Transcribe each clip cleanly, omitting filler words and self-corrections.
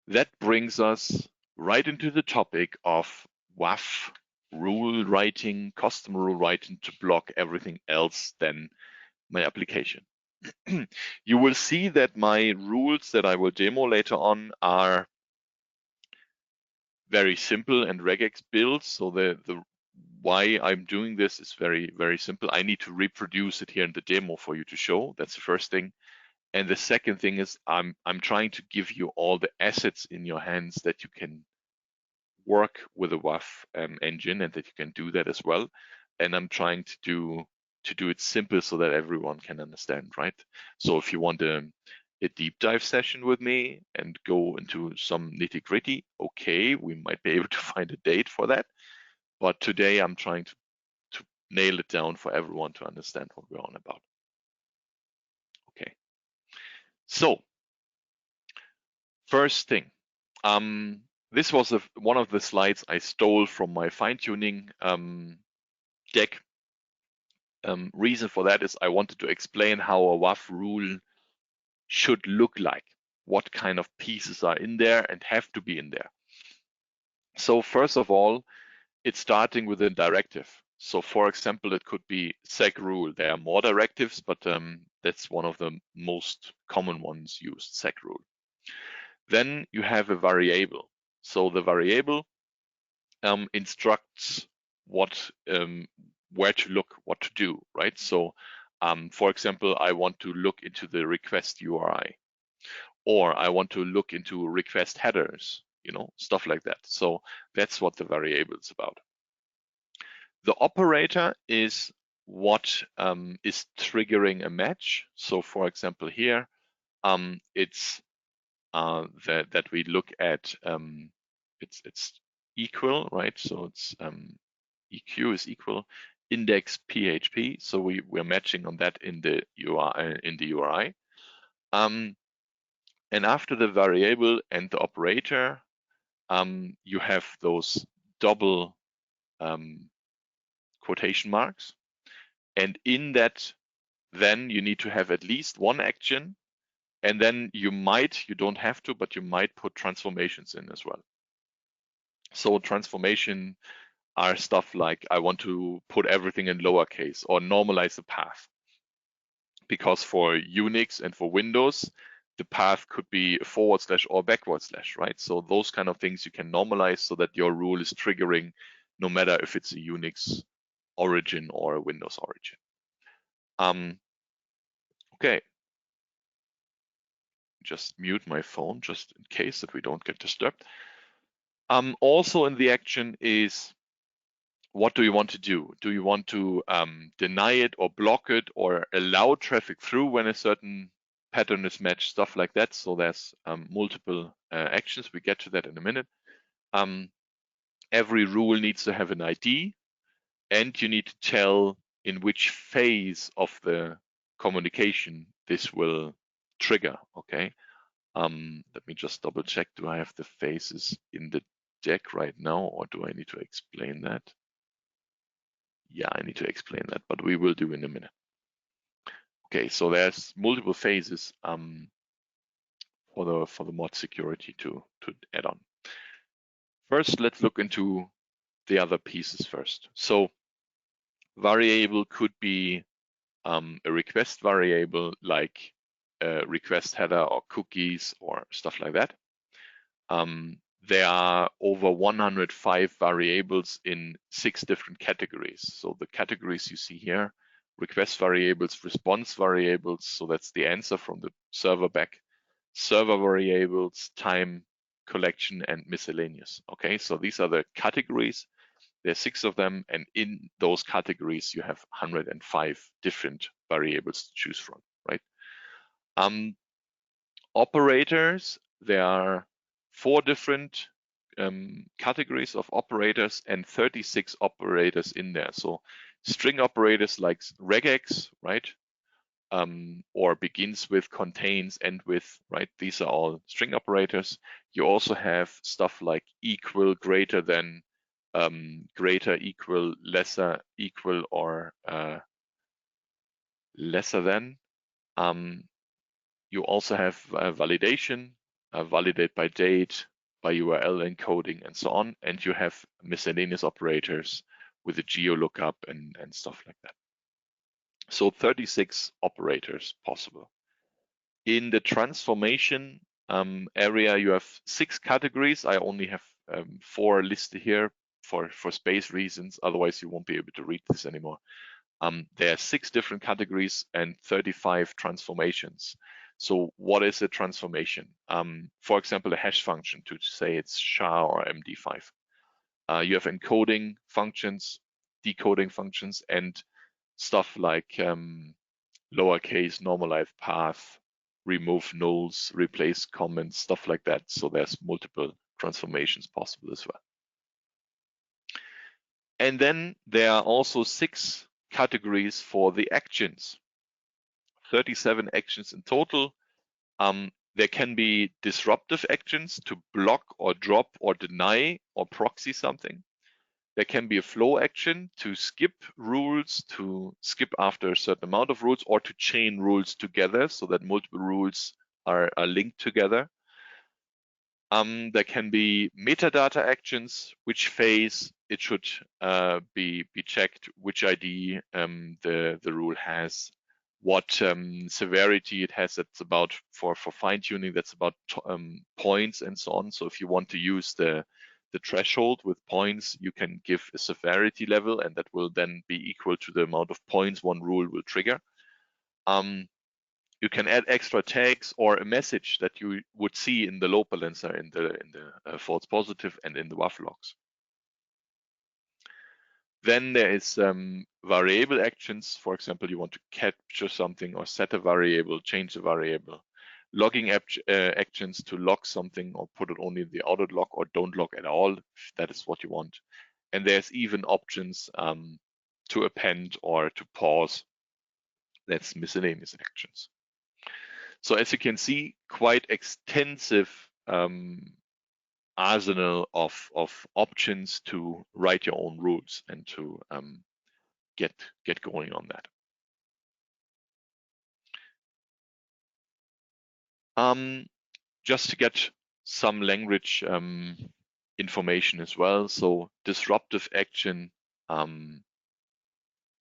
That brings us right into the topic of WAF rule writing, custom rule writing to block everything else than my application. You will see that my rules that I will demo later on are very simple and regex built. So the why I'm doing this is very, very simple. I need to reproduce it here in the demo for you to show. That's the first thing. And the second thing is I'm trying to give you all the assets in your hands that you can work with a WAF engine and that you can do that as well. And I'm trying to do it simple so that everyone can understand, right? So if you want a deep dive session with me and go into some nitty gritty, okay, we might be able to find a date for that. But today I'm trying to nail it down for everyone to understand what we're on about. Okay. So first thing, this was one of the slides I stole from my fine-tuning deck. Reason for that is I wanted to explain how a WAF rule should look like, what kind of pieces are in there and have to be in there. So first of all, it's starting with a directive. So for example, it could be seg rule. There are more directives, but that's one of the most common ones used, seg rule. Then you have a variable. So the variable instructs what, where to look, what to do, right? So for example, I want to look into the request URI, or I want to look into request headers, stuff like that. So that's what the variable is about. The operator is what is triggering a match. So for example, here, it's that we look at, it's equal, right? So it's EQ is equal index PHP. So we're matching on that in the URI. And after the variable and the operator, you have those double quotation marks. And in that, then you need to have at least one action. And then you don't have to, but you might put transformations in as well. So transformation are stuff like I want to put everything in lowercase or normalize the path. Because for Unix and for Windows, the path could be a forward slash or backward slash, right? So those kind of things you can normalize so that your rule is triggering no matter if it's a Unix origin or a Windows origin. Okay. Just mute my phone just in case that we don't get disturbed. Also in the action is, what do you want to do? Do you want to deny it or block it or allow traffic through when a certain pattern is matched, stuff like that? So there's multiple actions. We get to that in a minute. Every rule needs to have an ID, and you need to tell in which phase of the communication this will trigger, okay? Let me just double check. Do I have the phases in the deck right now, or do I need to explain that? Yeah, I need to explain that, but we will do in a minute. Okay, so there's multiple phases for the mod security to add on. First, let's look into the other pieces first. So variable could be a request variable like a request header or cookies or stuff like that. There are over 105 variables in 6 different categories. So the categories you see here, request variables, response variables, so that's the answer from the server back, server variables, time, collection, and miscellaneous. Okay, so these are the categories. There's 6 of them, and in those categories you have 105 different variables to choose from, right? Operators, there are 4 different categories of operators and 36 operators in there. So string operators like regex, right? Or begins with, contains, end with, right? These are all string operators. You also have stuff like equal, greater than, greater, equal, lesser, equal, or lesser than. You also have validation validate by date, by URL encoding, and so on. And you have miscellaneous operators with a geo lookup and stuff like that. So 36 operators possible. In the transformation area, you have 6 categories. I only have 4 listed here for space reasons. Otherwise, you won't be able to read this anymore. There are 6 different categories and 35 transformations. So what is a transformation? For example, a hash function, to say it's SHA or MD5. You have encoding functions, decoding functions, and stuff like lowercase, normalize path, remove nulls, replace comments, stuff like that. So there's multiple transformations possible as well. And then there are also 6 categories for the actions. 37 actions in total. There can be disruptive actions to block or drop or deny or proxy something. There can be a flow action to skip rules, to skip after a certain amount of rules, or to chain rules together so that multiple rules are linked together. There can be metadata actions, which phase it should be checked, which ID the rule has, what severity it has. That's about for fine tuning. That's about points and so on. So if you want to use the threshold with points, you can give a severity level, and that will then be equal to the amount of points one rule will trigger. You can add extra tags or a message that you would see in the load balancer, in the false positive, and in the WAF logs. Then there is variable actions. For example, you want to capture something or set a variable, change a variable. Logging actions to log something or put it only in the audit log, or don't log at all, if that is what you want. And there's even options to append or to pause. That's miscellaneous actions. So as you can see, quite extensive arsenal of options to write your own rules and to get going on that. Just to get some language information as well. So disruptive action,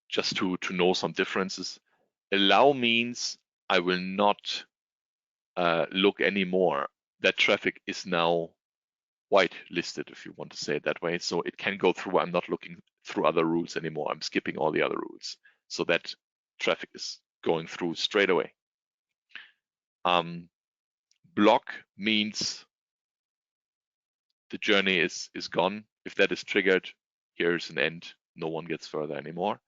just to know some differences. Allow means I will not look anymore. That traffic is now whitelisted, if you want to say it that way. So it can go through. I'm not looking through other rules anymore. I'm skipping all the other rules. So that traffic is going through straight away. Block means the journey is gone. If that is triggered, here's an end. No one gets further anymore.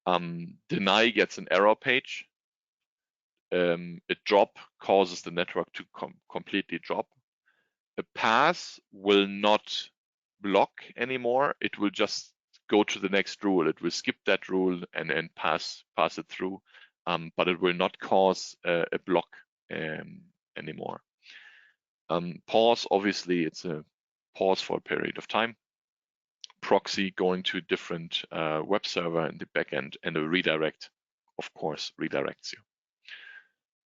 Deny gets an error page. A drop causes the network to completely drop. A pass will not block anymore. It will just go to the next rule. It will skip that rule and pass it through, but it will not cause a block anymore. Pause, obviously, it's a pause for a period of time. Proxy going to a different web server in the backend, and a redirect, of course, redirects you.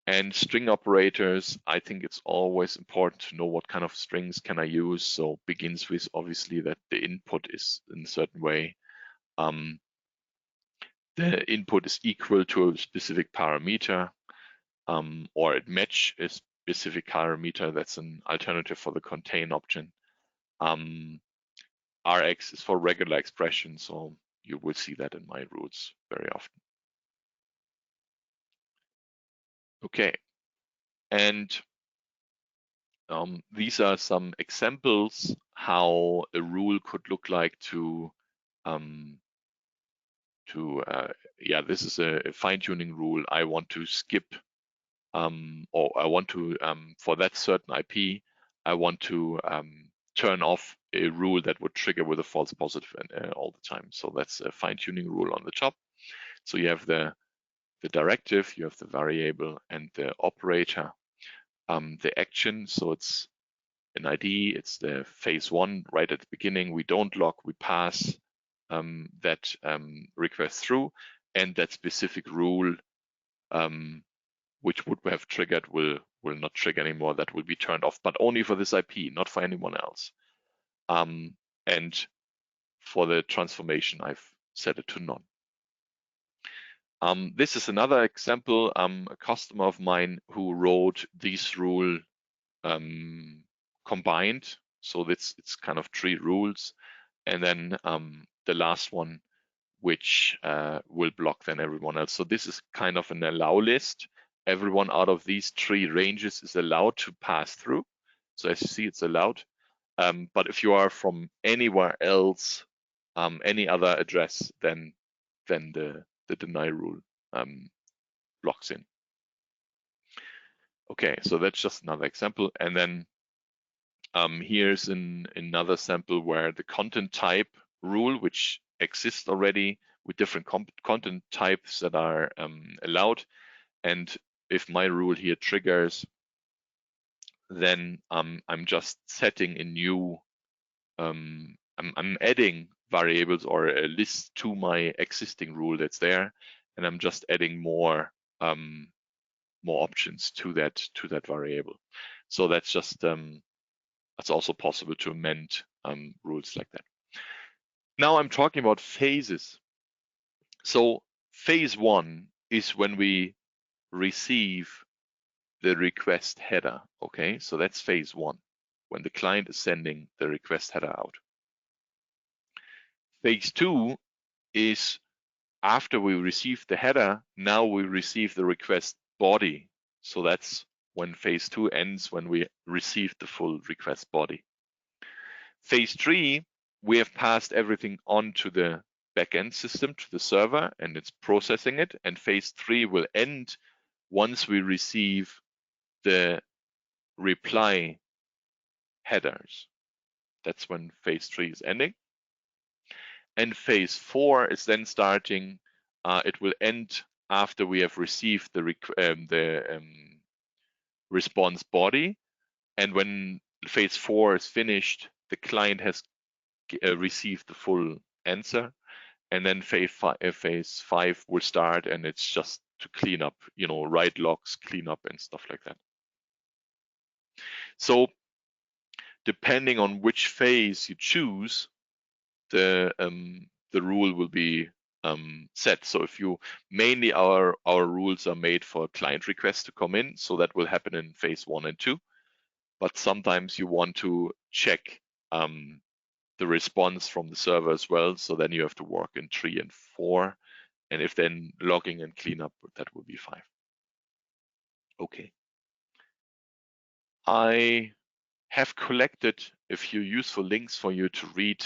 And string operators, I think it's always important to know what kind of strings can I use. So begins with obviously that the input is in a certain way. The input is equal to a specific parameter, or it match a specific parameter. That's an alternative for the contain option. Rx is for regular expression, so you will see that in my rules very often. Okay, and these are some examples how a rule could look like this is a fine-tuning rule. I want to skip, or I want to, for that certain IP, I want to turn off a rule that would trigger with a false positive all the time. So that's a fine-tuning rule on the top. So you have the directive, you have the variable, and the operator. The action, so it's an ID, it's the phase 1 right at the beginning. We don't log, we pass that request through, and that specific rule which would have triggered will will not trigger anymore. That will be turned off, but only for this IP, not for anyone else. And for the transformation, I've set it to none. This is another example, a customer of mine who wrote this rule combined. So it's kind of 3 rules. And then the last one, which will block then everyone else. So this is kind of an allow list. Everyone out of these 3 ranges is allowed to pass through. So as you see, it's allowed. But if you are from anywhere else, any other address, then the deny rule blocks in. Okay, so that's just another example. And then here's another sample where the content type rule, which exists already with different content types that are allowed. And if my rule here triggers, then I'm just setting a new, I'm adding variables or a list to my existing rule that's there, and I'm just adding more options to that variable. So that's just that's also possible to amend rules like that. Now I'm talking about phases. So phase 1 is when we receive the request header. Okay, so that's phase 1, when the client is sending the request header out. Phase 2 is after we receive the header, now we receive the request body. So that's when phase 2 ends, when we receive the full request body. Phase 3, we have passed everything onto the backend system, to the server, and it's processing it. And phase 3 will end once we receive the reply headers. That's when phase 3 is ending. And phase 4 is then starting. It will end after we have received the response body. And when phase 4 is finished, the client has received the full answer. And then phase 5 will start, and it's just to clean up, write logs, clean up and stuff like that. So depending on which phase you choose, the rule will be set. So if you mainly our rules are made for client requests to come in, so that will happen in phase 1 and 2. But sometimes you want to check the response from the server as well. So then you have to work in 3 and 4. And if then logging and cleanup, that will be 5. Okay. I have collected a few useful links for you to read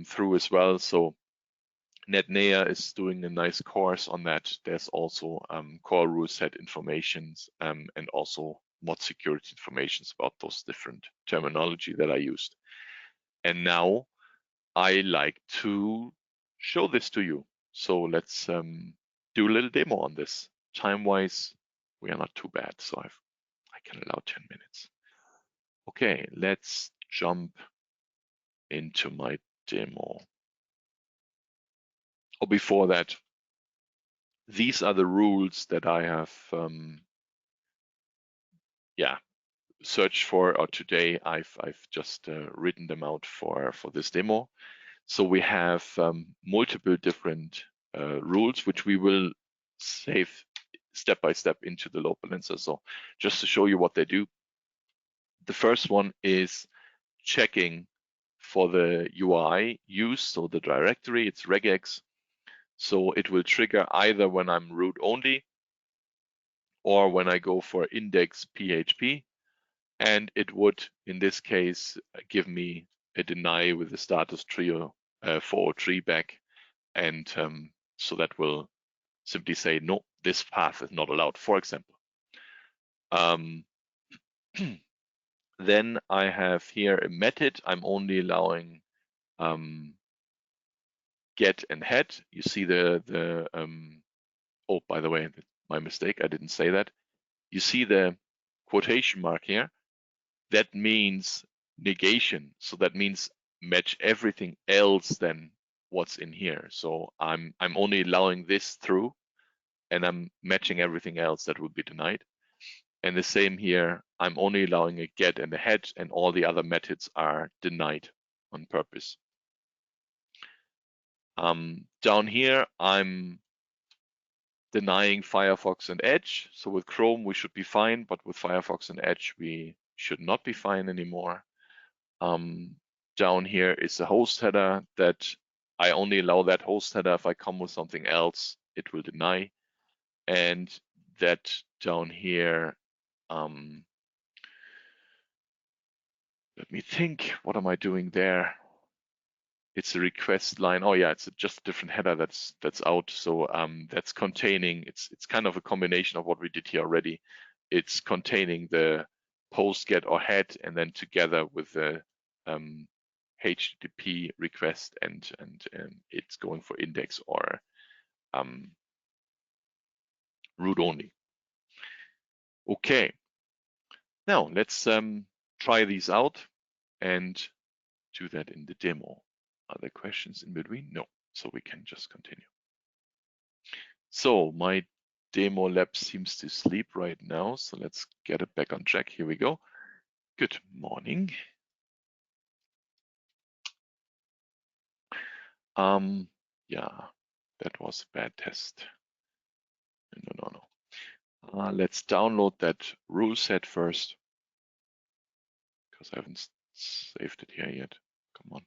through as well. So NetNea is doing a nice course on that. There's also core rule set informations and also mod security informations about those different terminology that I used. And now I like to show this to you. So let's do a little demo on this. Time-wise, we are not too bad, so I can allow 10 minutes. Okay, let's jump into my demo. Or before that, these are the rules that I have searched for, or today I've just written them out for this demo. So we have multiple different rules, which we will save step by step into the load balancer. So just to show you what they do, the first one is checking for the URI use, so the directory, it's regex. So it will trigger either when I'm root only or when I go for index PHP. And it would, in this case, give me a deny with the status 403 back. And so that will simply say, no, this path is not allowed, for example. Then I have here a method. I'm only allowing get and head. You see oh, by the way, my mistake, I didn't say that. You see the quotation mark here? That means negation. So that means match everything else than what's in here. So I'm only allowing this through, and I'm matching everything else that would be denied. And the same here, I'm only allowing a get and a head, and all the other methods are denied on purpose. Down here, I'm denying Firefox and Edge. So with Chrome, we should be fine, but with Firefox and Edge, we should not be fine anymore. Down here is the host header that I only allow that host header. If I come with something else, it will deny. And that down here, let me think, what am I doing there? It's a request line. Oh yeah, it's just a different header that's out. So that's containing, it's kind of a combination of what we did here already. It's containing the post, get, or head, and then together with the HTTP request, and it's going for index or root only. Okay, now let's try these out and do that in the demo. Are there questions in between? No, so we can just continue. So my demo lab seems to sleep right now, so let's get it back on track. Here we go. Good morning. Yeah, that was a bad test. No. Let's download that rule set first, because I haven't saved it here yet. Come on.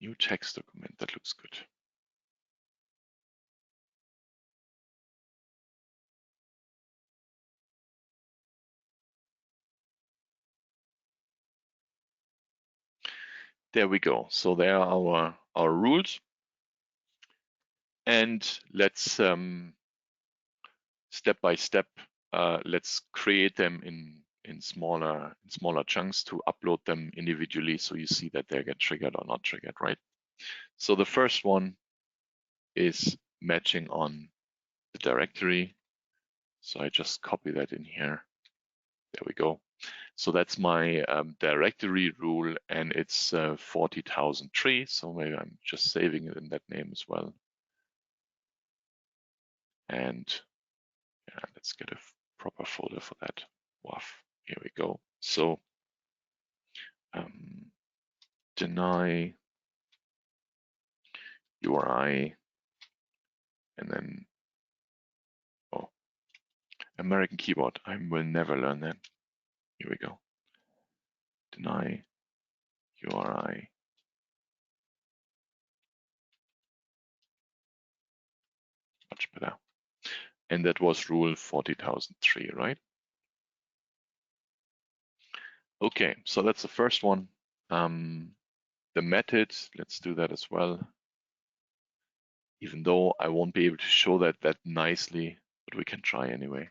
New text document, that looks good. There we go. So there are our rules. And let's step by step, let's create them in smaller chunks to upload them individually, so you see that they get triggered or not triggered, right? So the first one is matching on the directory. So I just copy that in here. There we go. So that's my directory rule, and it's 40,003. So maybe I'm just saving it in that name as well. And yeah, let's get a proper folder for that. WAF. Here we go. So deny URI, and then American keyboard. I will never learn that. Here we go. Deny URI. Much better. And that was rule 40,003, right? Okay, so that's the first one. The method, let's do that as well. Even though I won't be able to show that nicely, but we can try anyway.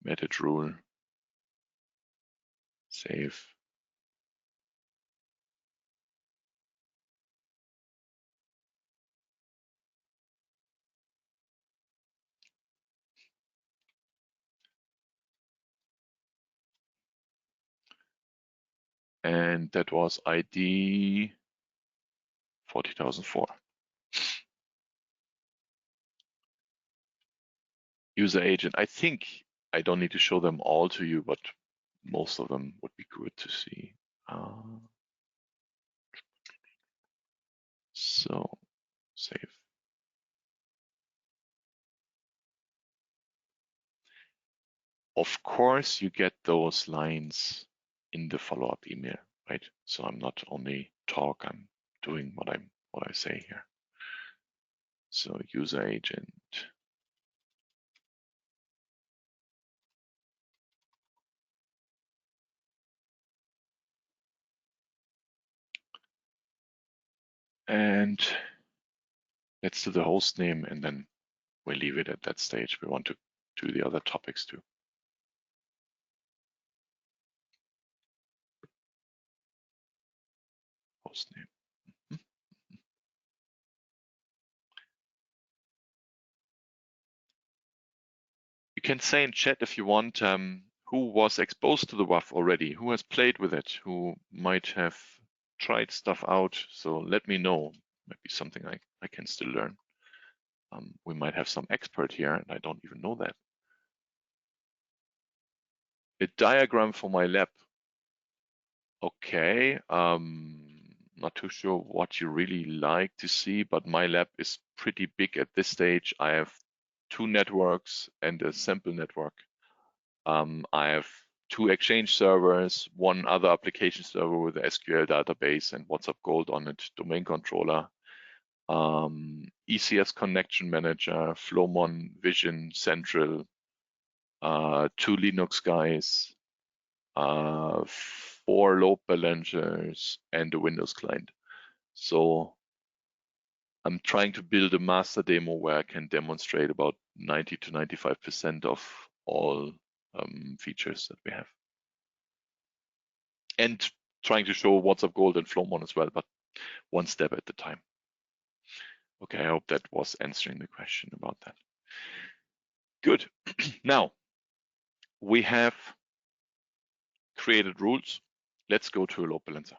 Method rule, save. And that was ID 40,004. User agent, I think I don't need to show them all to you, but most of them would be good to see. So save. Of course, you get those lines in the follow-up email, right? So I'm not only talk, I'm doing what I say here. So user agent. And let's do the host name, and then we'll leave it at that stage. We want to do the other topics too. Host name. You can say in chat if you want who was exposed to the WAF already, who has played with it, who might have tried stuff out. So let me know. Might be something I can still learn. We might have some expert here, and I don't even know that. A diagram for my lab. Okay, not too sure what you really like to see, but my lab is pretty big at this stage. I have 2 networks and a sample network. I have 2 Exchange servers, 1 other application server with a SQL database and WhatsApp Gold on it, domain controller, ECS connection manager, Flowmon, Vision, Central, 2 Linux guys, 4 load balancers, and a Windows client. So I'm trying to build a master demo where I can demonstrate about 90 to 95% of all features that we have. And trying to show WhatsApp Gold and Flowmon as well, but one step at a time. Okay, I hope that was answering the question about that. Good. Now, we have created rules. Let's go to a load balancer.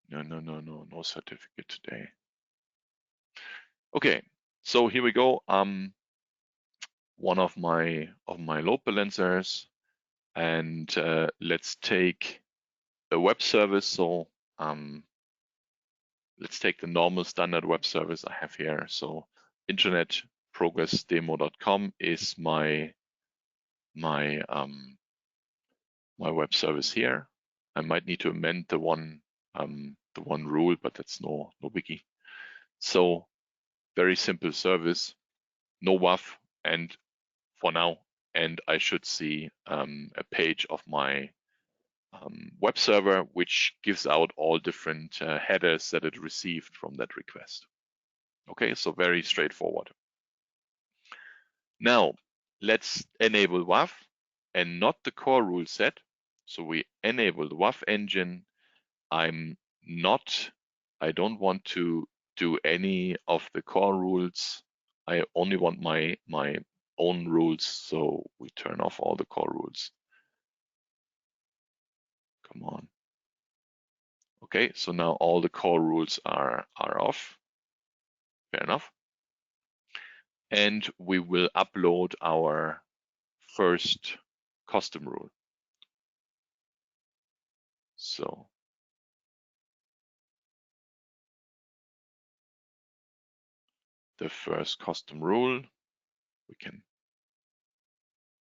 No certificate today. Okay, so here we go. One of my load balancers, and let's take a web service. So let's take the normal standard web service I have here. So internet progressdemo.com is my web service here. I might need to amend the one rule, but that's no biggie. So very simple service, no WAF, and for now, and I should see a page of my web server, which gives out all different headers that it received from that request. Okay, so very straightforward. Now, let's enable WAF and not the core rule set. So we enable the WAF engine. I don't want to do any of the core rules. I only want my own rules. So we turn off all the core rules. Come on. Okay, so now all the core rules are off. Fair enough. And we will upload our first custom rule. So the first custom rule, we can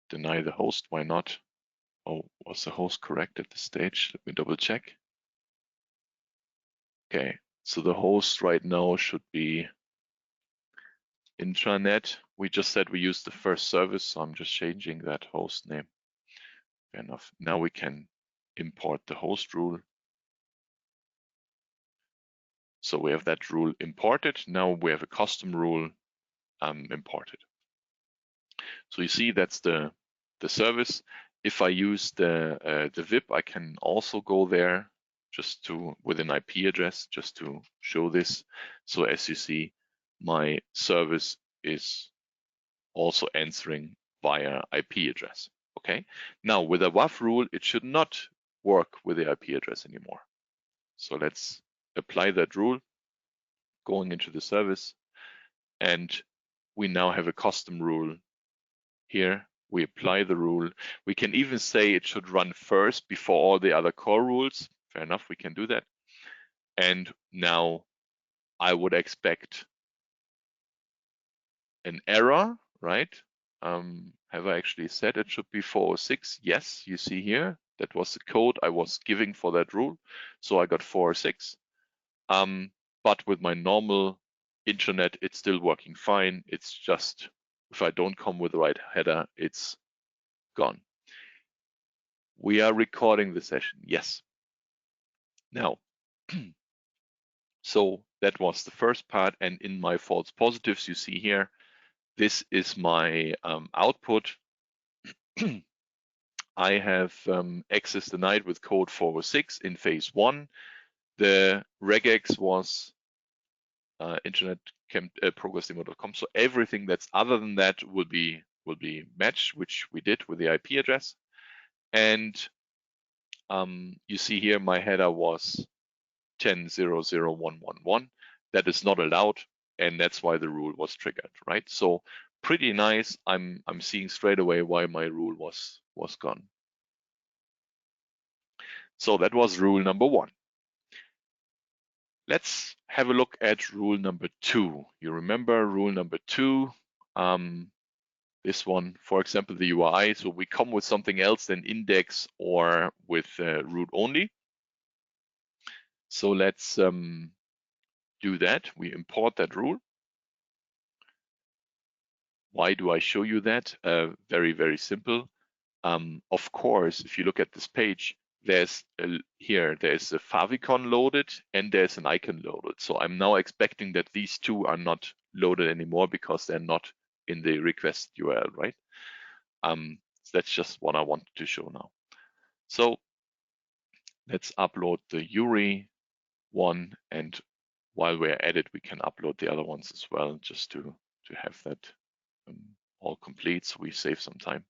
deny the host. Why not? Oh, was the host correct at this stage? Let me double check. Okay, so the host right now should be intranet. We just said we use the first service, so I'm just changing that host name. Fair enough. Now we can import the host rule. So we have that rule imported. Now we have a custom rule imported. So you see that's the service. If I use the VIP, I can also go there just with an IP address, just to show this. So as you see, my service is also answering via IP address. Okay. Now with a WAF rule, it should not work with the IP address anymore. So let's apply that rule, going into the service, and we now have a custom rule here. We apply the rule. We can even say it should run first before all the other core rules. Fair enough, we can do that. And now I would expect an error, right? Have I actually said it should be 406? Yes, you see here, that was the code I was giving for that rule. So I got 406. But with my normal intranet, it's still working fine. It's just, if I don't come with the right header, it's gone. We are recording the session, yes. Now, so that was the first part, and in my false positives, you see here, this is my output. I have access denied with code 406 in phase 1. The regex was internet progressdemo.com. So everything that's other than that will be matched, which we did with the IP address. And you see here my header was 10.0.0.1.1.1. That is not allowed, and that's why the rule was triggered, right? So pretty nice. I'm seeing straight away why my rule was gone. So that was rule number 1. Let's have a look at rule number 2. You remember rule number 2? This one, for example, the URI. So we come with something else than index or with root only. So let's do that. We import that rule. Why do I show you that? Very, very simple. Of course, if you look at this page, there's a favicon loaded and there's an icon loaded. So I'm now expecting that these two are not loaded anymore because they're not in the request URL, right? So that's just what I wanted to show now. So let's upload the URI one, and while we're at it, we can upload the other ones as well, just to have that all complete, so we save some time.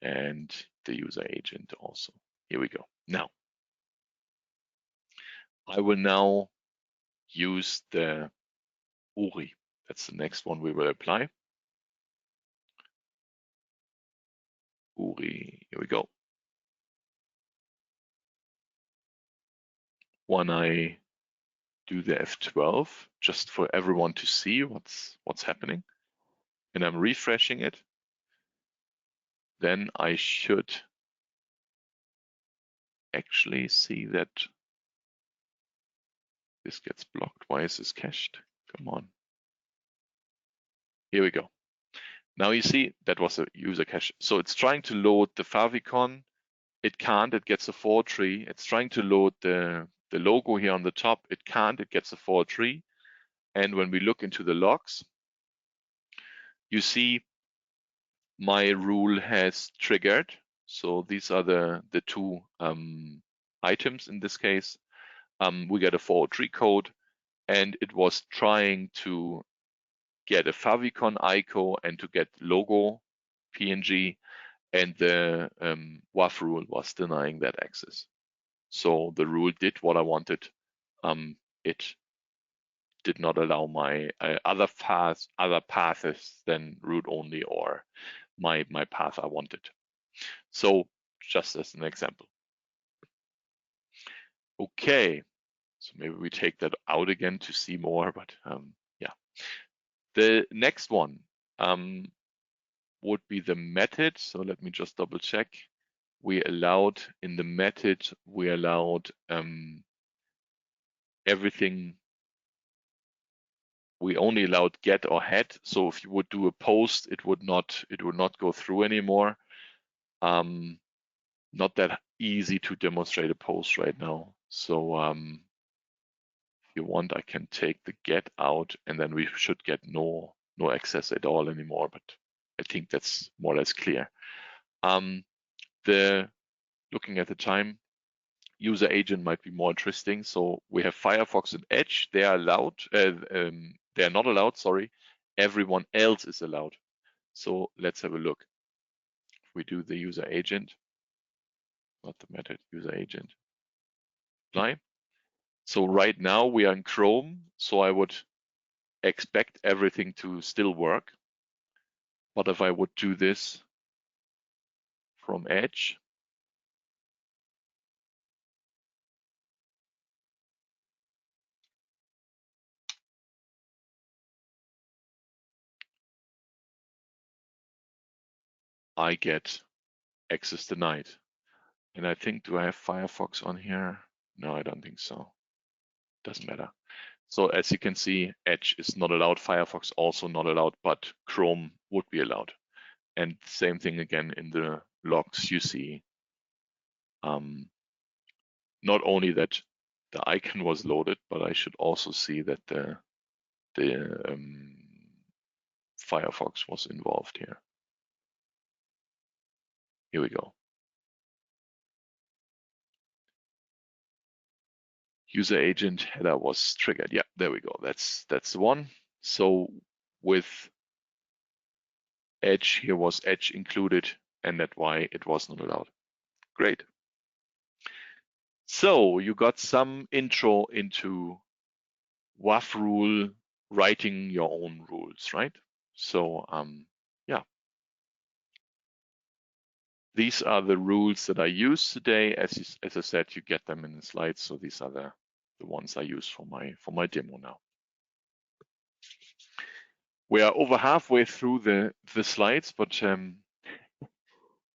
And the user agent also. Here we go. Now, I will now use the URI. That's the next one we will apply. URI, here we go. When I do the F12, just for everyone to see what's happening, and I'm refreshing it, then I should actually see that this gets blocked. Why is this cached? Come on. Here we go. Now you see that was a user cache. So it's trying to load the favicon. It can't, it gets a 4 tree. It's trying to load the logo here on the top. It can't, it gets a 4 tree. And when we look into the logs, you see my rule has triggered. So these are the two items in this case. We get a 4 tree code, and it was trying to get a favicon ICO and to get logo PNG, and the WAF rule was denying that access. So the rule did what I wanted. It did not allow my other paths than root only or my path I wanted. So just as an example. Okay, so maybe we take that out again to see more, but yeah. The next one would be the method. So let me just double check. We allowed in the method, we allowed everything. We only allowed get or head. So if you would do a post, it would not go through anymore. Not that easy to demonstrate a post right now. So if you want, I can take the get out, and then we should get no access at all anymore. But I think that's more or less clear. Looking at the time, user agent might be more interesting. So we have Firefox and Edge. They are allowed. They are not allowed. Sorry. Everyone else is allowed. So let's have a look. If we do the user agent, not the method, user agent, apply. So right now we are in Chrome. So I would expect everything to still work. But if I would do this from Edge, I get access denied. And I think, do I have Firefox on here? No, I don't think so. Doesn't matter. So as you can see, Edge is not allowed, Firefox also not allowed, but Chrome would be allowed. And same thing again in the logs, you see not only that the icon was loaded, but I should also see that the Firefox was involved here. Here we go. User agent header was triggered. Yeah, there we go. That's the one. So with Edge, here was Edge included, and that's why it was not allowed. Great. So you got some intro into WAF rule, writing your own rules, right? So yeah, these are the rules that I use today. As I said, you get them in the slides. So these are the ones I use for my demo now. We are over halfway through the slides, but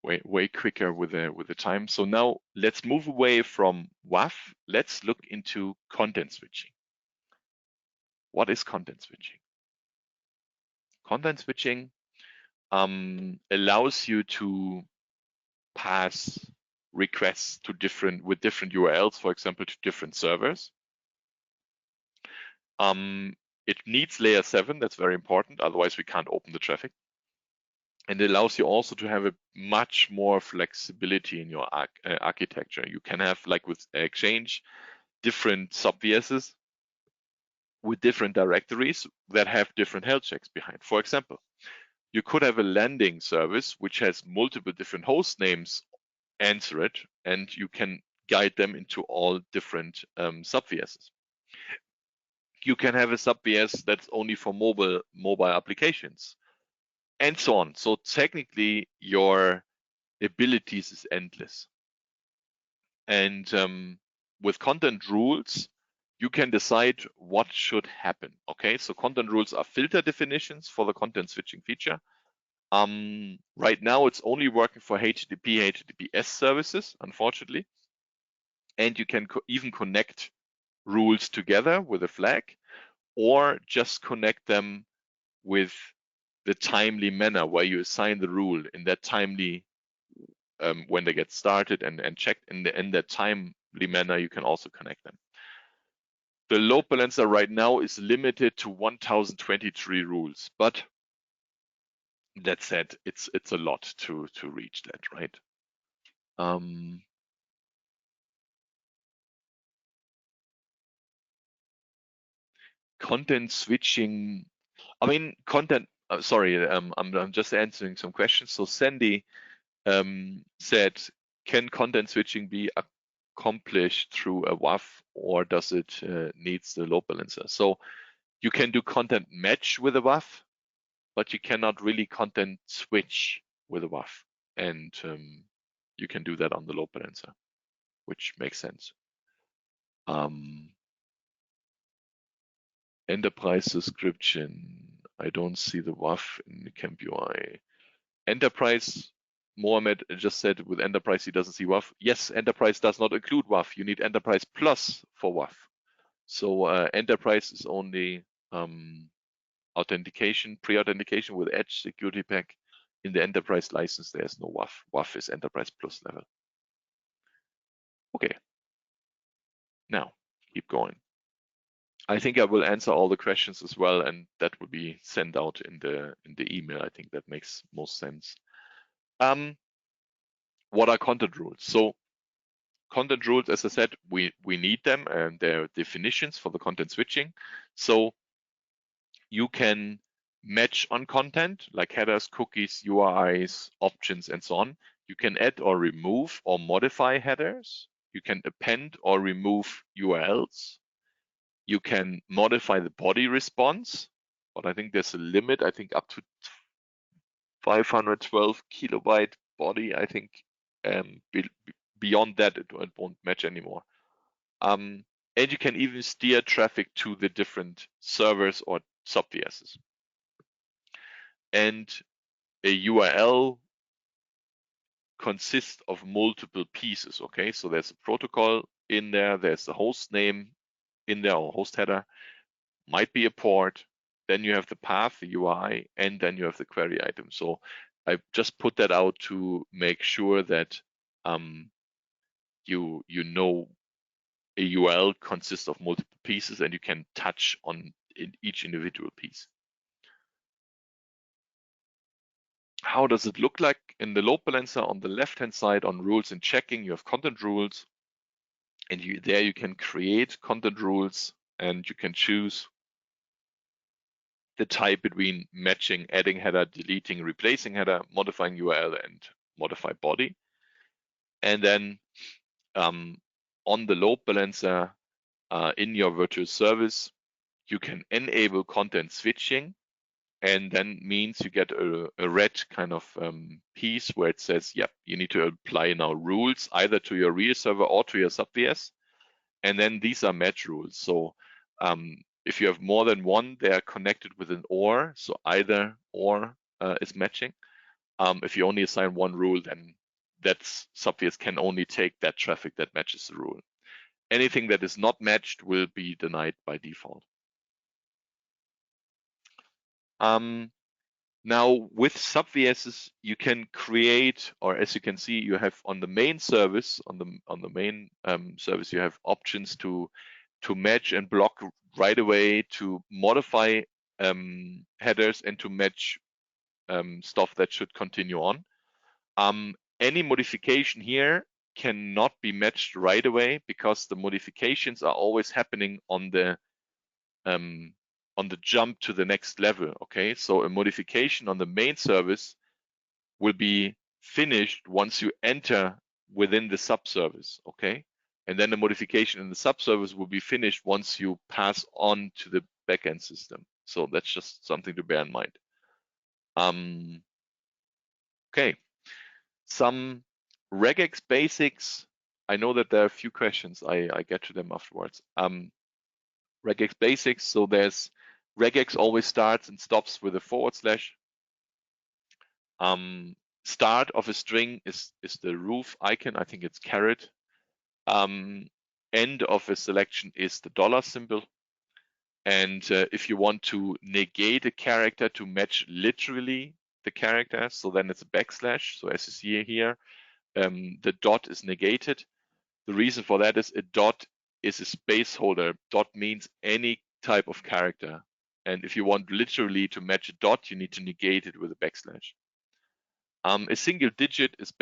way quicker with the time. So now let's move away from WAF. Let's look into content switching. What is content switching? Content switching allows you to pass requests to different URLs, for example, to different servers. It needs layer 7, that's very important, otherwise we can't open the traffic. And it allows you also to have a much more flexibility in your architecture. You can have, like with Exchange, different sub-VSs with different directories that have different health checks behind. For example, you could have a landing service which has multiple different host names answer it, and you can guide them into all different sub-VSs. You can have a sub-VS that's only for mobile applications, and so on. So technically, your abilities is endless. And with content rules, you can decide what should happen. Okay, so content rules are filter definitions for the content switching feature. Right now, it's only working for HTTP, HTTPS services, unfortunately. And you can even connect rules together with a flag, or just connect them with the timely manner where you assign the rule in that timely when they get started and checked in that timely manner. You can also connect them. The load balancer right now is limited to 1023 rules, but that said, it's a lot to reach that, right? Content switching. I mean, content. Sorry, I'm just answering some questions. So Sandy said, can content switching be accomplished through a WAF, or does it needs the load balancer? So you can do content match with a WAF, but you cannot really content switch with a WAF, and you can do that on the load balancer, which makes sense. Enterprise subscription. I don't see the WAF in the Kemp UI. Enterprise, Mohammed just said with Enterprise he doesn't see WAF. Yes, Enterprise does not include WAF. You need Enterprise Plus for WAF. So Enterprise is only authentication, pre-authentication with Edge Security Pack. In the Enterprise license, there's no WAF. WAF is Enterprise Plus level. Okay. Now, keep going. I think I will answer all the questions as well, and that will be sent out in the email. I think that makes most sense. What are content rules? So content rules, as I said, we need them, and they're definitions for the content switching. So you can match on content like headers, cookies, URIs, options, and so on. You can add or remove or modify headers. You can append or remove URLs. You can modify the body response, but I think there's a limit. I think up to 512 kilobyte body. I think beyond that, it won't match anymore. And you can even steer traffic to the different servers or sub-VSs. And a URL consists of multiple pieces, okay? So there's a protocol in there, there's the host name in there, or host header, might be a port, then you have the path, the UI, and then you have the query item. So I just put that out to make sure that you know a URL consists of multiple pieces and you can touch on each individual piece. How does it look like in the load balancer? On the left-hand side on rules and checking, you have content rules. And there you can create content rules, and you can choose the type between matching, adding header, deleting, replacing header, modifying URL, and modify body. And then on the load balancer in your virtual service, you can enable content switching, and then means you get a red kind of piece where it says, yep, you need to apply now rules either to your real server or to your sub-VS. And then these are match rules. So if you have more than one, they are connected with an OR. So either OR is matching. If you only assign one rule, then that's sub-VS can only take that traffic that matches the rule. Anything that is not matched will be denied by default. Now with sub-VSs, you can create, or as you can see, you have on the main service, on the main service, you have options to match and block right away, to modify headers, and to match stuff that should continue on. Any modification here cannot be matched right away because the modifications are always happening on the jump to the next level. Okay, so a modification on the main service will be finished once you enter within the subservice. Okay, and then the modification in the subservice will be finished once you pass on to the backend system. So that's just something to bear in mind. Okay, some Regex Basics. I know that there are a few questions. I get to them afterwards. Regex Basics. So there's Regex always starts and stops with a /. Start of a string is the roof icon. I think it's caret. End of a selection is the $ symbol. And if you want to negate a character to match literally the character, so then it's a \. So as you see here, the dot is negated. The reason for that is a dot is a space holder. Dot means any type of character. And if you want literally to match a dot, you need to negate it with a \. A single digit is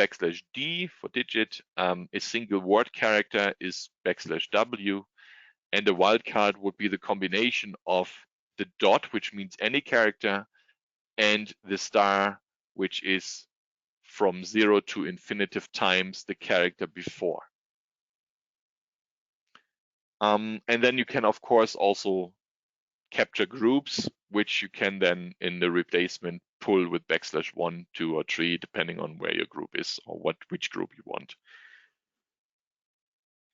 \D for digit. A single word character is \W. And a wildcard would be the combination of the dot, which means any character, and the star, which is from 0 to infinitive times the character before. And then you can, of course, also capture groups, which you can then in the replacement pull with \1, 2, or 3, depending on where your group is or which group you want.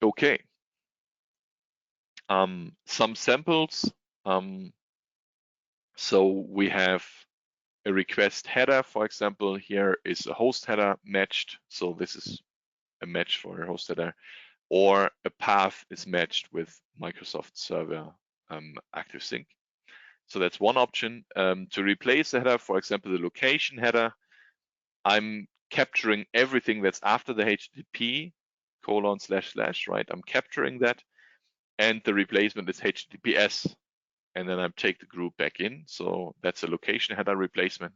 Okay. Some samples. So we have a request header, for example. Here is a host header matched. So this is a match for a host header, or a path is matched with Microsoft Server ActiveSync. So that's one option. To replace the header, for example, the location header, I'm capturing everything that's after the HTTP : / right? I'm capturing that, and the replacement is HTTPS, and then I take the group back in. So that's a location header replacement.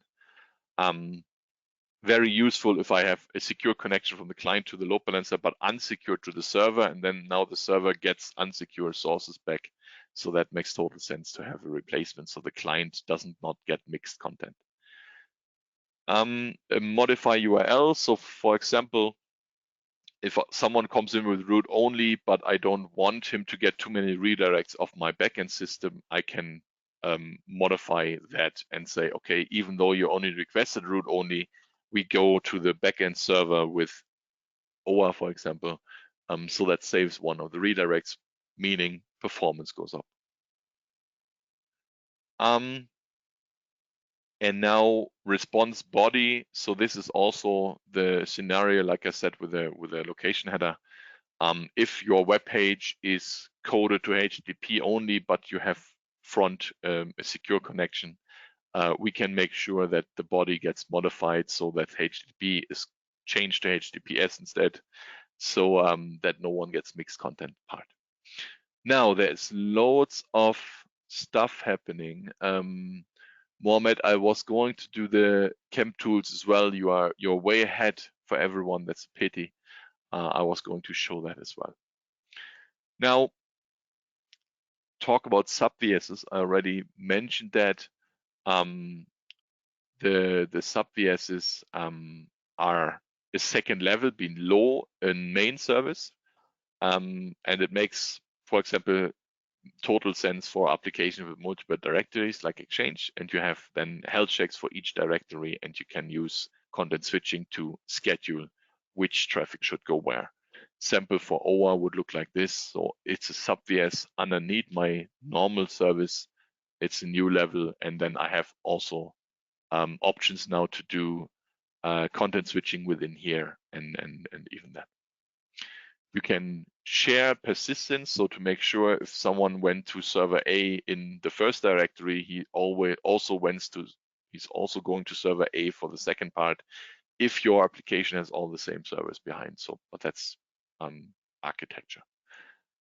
Very useful if I have a secure connection from the client to the load balancer, but unsecured to the server, and then now the server gets unsecure sources back. So that makes total sense to have a replacement, so the client doesn't not get mixed content. Modify URL. So for example, if someone comes in with root only, but I don't want him to get too many redirects of my backend system, I can modify that and say, okay, even though you only requested root only, we go to the backend server with OA, for example. So that saves one of the redirects, meaning performance goes up. And now response body. So this is also the scenario, like I said, with a location header. If your web page is coded to HTTP only, but you have front a secure connection, we can make sure that the body gets modified so that HTTP is changed to HTTPS instead, so that no one gets mixed content part. Now there's loads of stuff happening. Mohammed, I was going to do the Kemp tools as well. You're way ahead for everyone. That's a pity. I was going to show that as well. Now, talk about sub-VSs. I already mentioned that. The sub-VSs are a second level below a main service. And it makes, for example, total sense for applications with multiple directories like Exchange, and you have then health checks for each directory, and you can use content switching to schedule which traffic should go where. Sample for OA would look like this. So it's a sub-VS underneath my normal service. It's a new level, and then I have also options now to do content switching within here, and even that. You can share persistence, so to make sure if someone went to server A in the first directory, he's also going to server A for the second part, if your application has all the same servers behind. So, but that's architecture.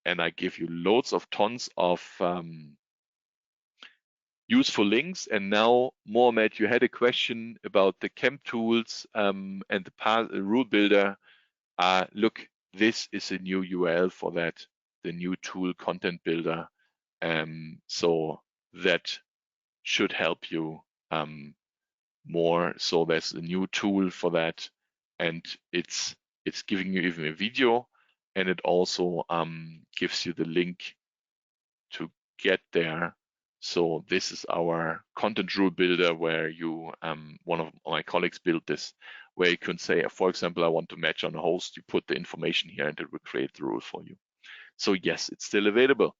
And I give you loads of tons of useful links. And now, Mohamed, you had a question about the Kemp tools and the rule builder. Look, this is a new URL for that, the new tool content builder. So that should help you more. So there's a new tool for that, and it's giving you even a video, and it also gives you the link to get there. So this is our content rule builder, where you one of my colleagues built this, where you can say, for example, I want to match on a host. You put the information here, and it will create the rule for you. So yes, it's still available.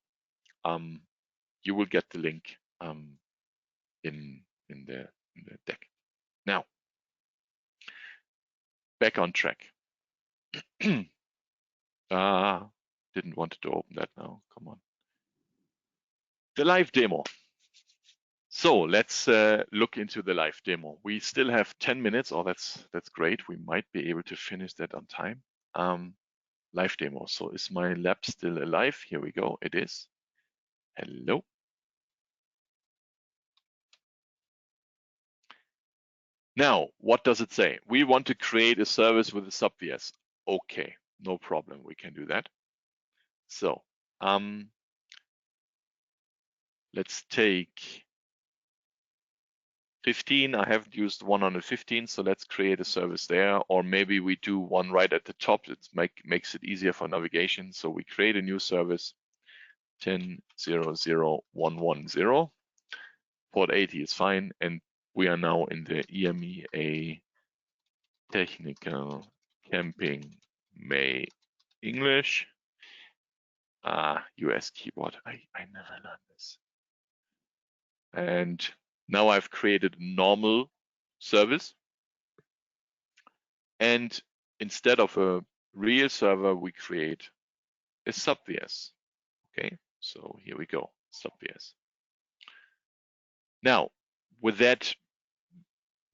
You will get the link in the deck. Now, back on track. Didn't want to open that now. Come on. The live demo. So let's look into the live demo. We still have 10 minutes. Oh, that's great. We might be able to finish that on time. Live demo. So is my lab still alive? Here we go. It is. Hello. Now, what does it say? We want to create a service with a sub-VS. Okay, no problem. We can do that. So let's take 15. I haven't used 115, so let's create a service there. Or maybe we do one right at the top. It makes it easier for navigation. So we create a new service, 10.0.0.1.1.0. Port 80 is fine, and we are now in the EMEA Technical Camping May English. US keyboard. I never learned this. And now I've created a normal service. And instead of a real server, we create a sub-VS. Okay, so here we go, sub-VS. Now, with that,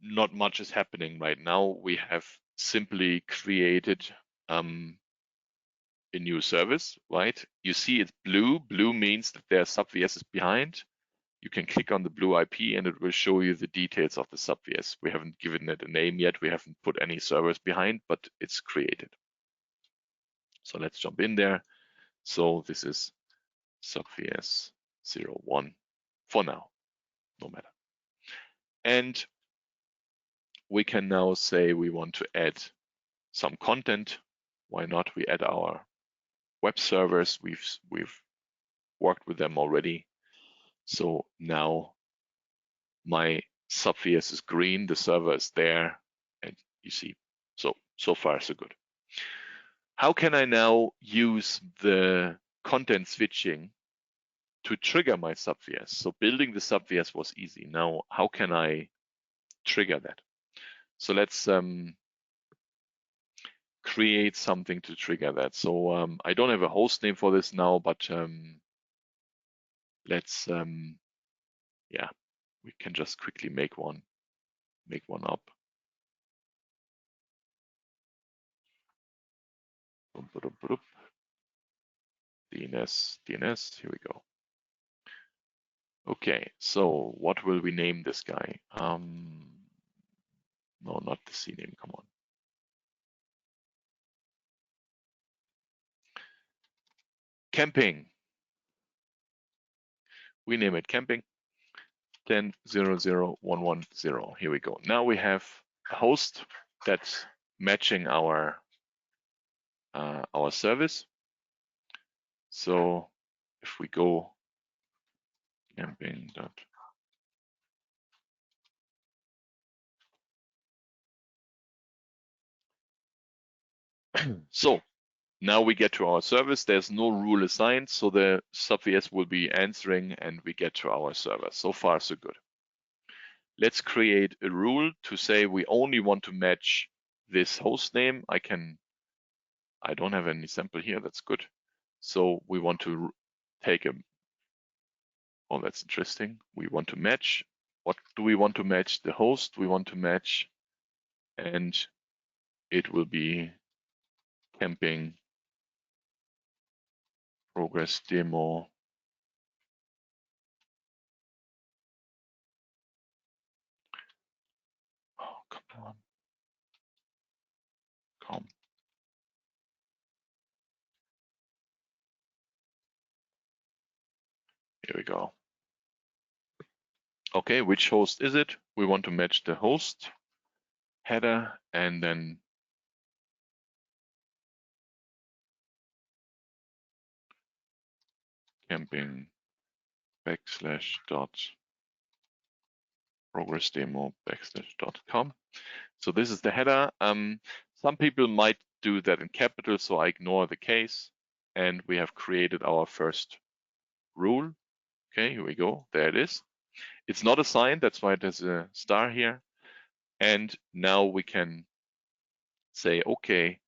not much is happening right now. We have simply created a new service, right? You see it's blue. Blue means that there are sub-VSs behind. You can click on the blue IP and it will show you the details of the sub-VS. We haven't given it a name yet. We haven't put any servers behind, but it's created. So let's jump in there. So this is sub-VS 01 for now, no matter. And we can now say we want to add some content. Why not? We add our web servers. We've worked with them already. So now my sub-VS is green, the server is there, and you see, so far so good. How can I now use the content switching to trigger my sub-VS? So building the sub-VS was easy. Now, how can I trigger that? So let's create something to trigger that. So I don't have a host name for this now, but let's, yeah, we can just quickly make one up. DNS, here we go. Okay, so what will we name this guy? No, not the CNAME, come on. camping. We name it camping. 10.0.0.1.1.0. Here we go. Now we have a host that's matching our service. So if we go camping. So now we get to our service. There's no rule assigned, so the sub-VS will be answering and we get to our server. So far, so good. Let's create a rule to say we only want to match this host name. I don't have any sample here, that's good. So we want to take oh, that's interesting. We want to match. What do we want to match? The host we want to match, and it will be camping progress demo. Oh, come on. Come. Here we go. Okay, which host is it? We want to match the host header and then camping /dot progress demo /.com. So this is the header. Some people might do that in capital, so I ignore the case. And we have created our first rule. Okay, here we go. There it is. It's not assigned, that's why there's a star here. And now we can say, okay,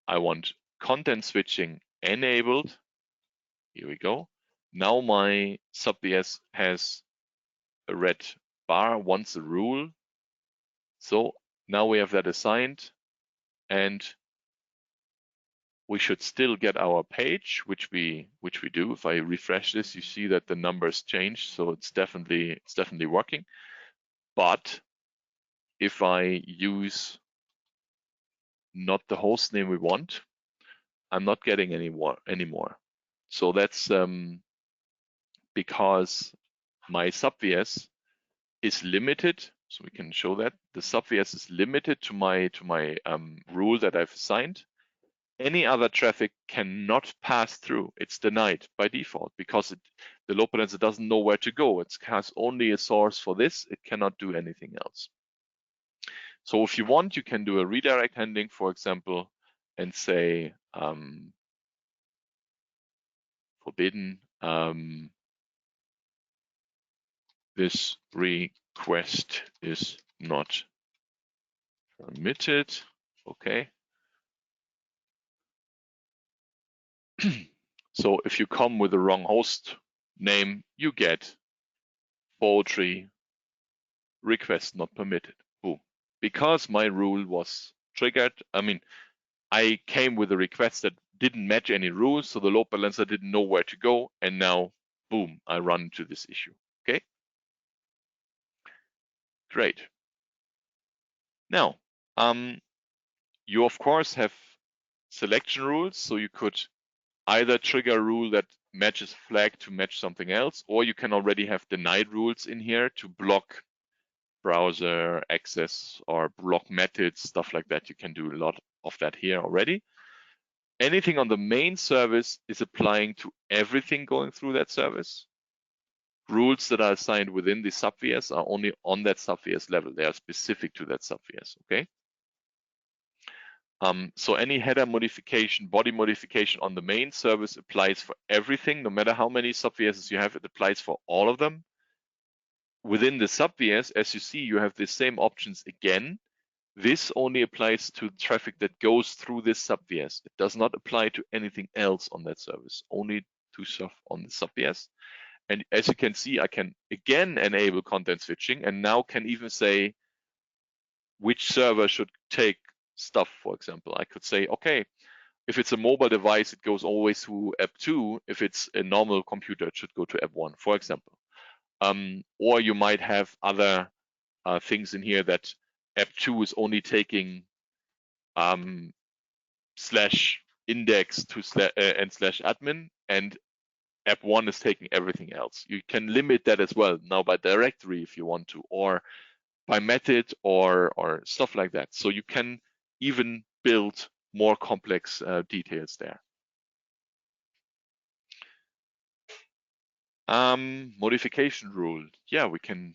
I want content switching enabled. Here we go. Now my sub-VS has a red bar, wants a rule. So now we have that assigned, and we should still get our page, which we do. If I refresh this, you see that the numbers change, so it's definitely working. But if I use not the host name we want, I'm not getting any more anymore. So that's because my sub-VS is limited. So we can show that the sub-VS is limited to my rule that I've assigned. Any other traffic cannot pass through. It's denied by default because the load balancer doesn't know where to go. It has only a source for this. It cannot do anything else. So if you want, you can do a redirect handling, for example, and say forbidden. This request is not permitted. Okay. So if you come with the wrong host name, you get poetry request not permitted. Boom. Because my rule was triggered, I came with a request that didn't match any rules, so the load balancer didn't know where to go, and now, boom, I run into this issue. Okay. Great. Now, you of course have selection rules, so you could either trigger a rule that matches flag to match something else, or you can already have denied rules in here to block browser access or block methods, stuff like that. You can do a lot of that here already. Anything on the main service is applying to everything going through that service. Rules that are assigned within the sub-VS are only on that sub-VS level. They are specific to that sub-VS, okay? So any header modification, body modification on the main service applies for everything, no matter how many sub-VSs you have, it applies for all of them. Within the sub-VS, as you see, you have the same options again. This only applies to traffic that goes through this sub-VS. It does not apply to anything else on that service, only to stuff on the sub-VS. And as you can see, I can again enable content switching and now can even say which server should take stuff, for example. I could say, okay, if it's a mobile device, it goes always to app 2. If it's a normal computer, it should go to app 1, for example. Or you might have other things in here that app 2 is only taking / index to /admin, and app1 is taking everything else. You can limit that as well now by directory if you want to, or by method or stuff like that. So you can even build more complex details there. Modification rule. Yeah, we can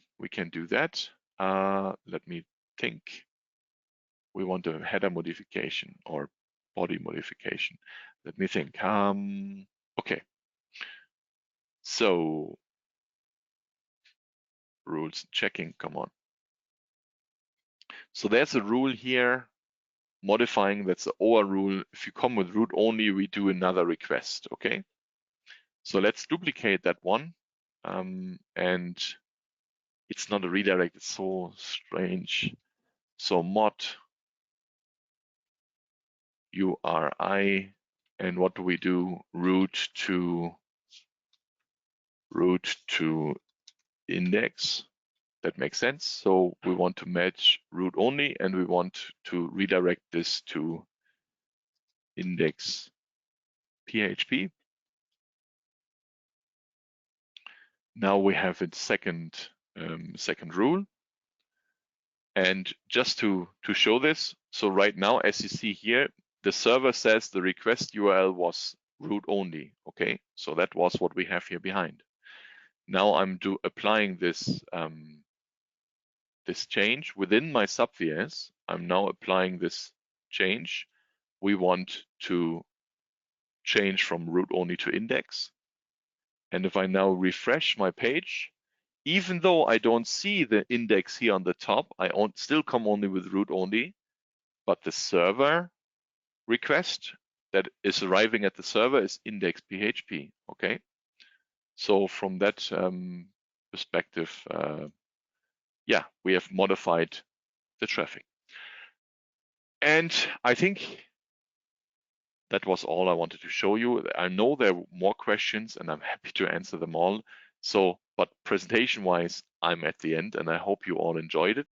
do that. Let me think. We want a header modification or body modification. Let me think. Okay. So rules checking, come on. So there's a rule here modifying, that's the OR rule. If you come with root only, we do another request, okay? So let's duplicate that one. And it's not a redirect, it's so strange. So mod URI, and what do we do? Root to index. That makes sense. So we want to match root only, and we want to redirect this to index PHP. Now we have its second rule. And just to show this, so right now, as you see here, the server says the request URL was root only. Okay, so that was what we have here behind. Now I'm applying this this change within my sub-VS. I'm now applying this change. We want to change from root only to index. And if I now refresh my page, even though I don't see the index here on the top, I still come only with root only, but the server request that is arriving at the server is index PHP, okay? So from that perspective, yeah, we have modified the traffic. And I think that was all I wanted to show you. I know there are more questions and I'm happy to answer them all. So, but presentation-wise, I'm at the end and I hope you all enjoyed it.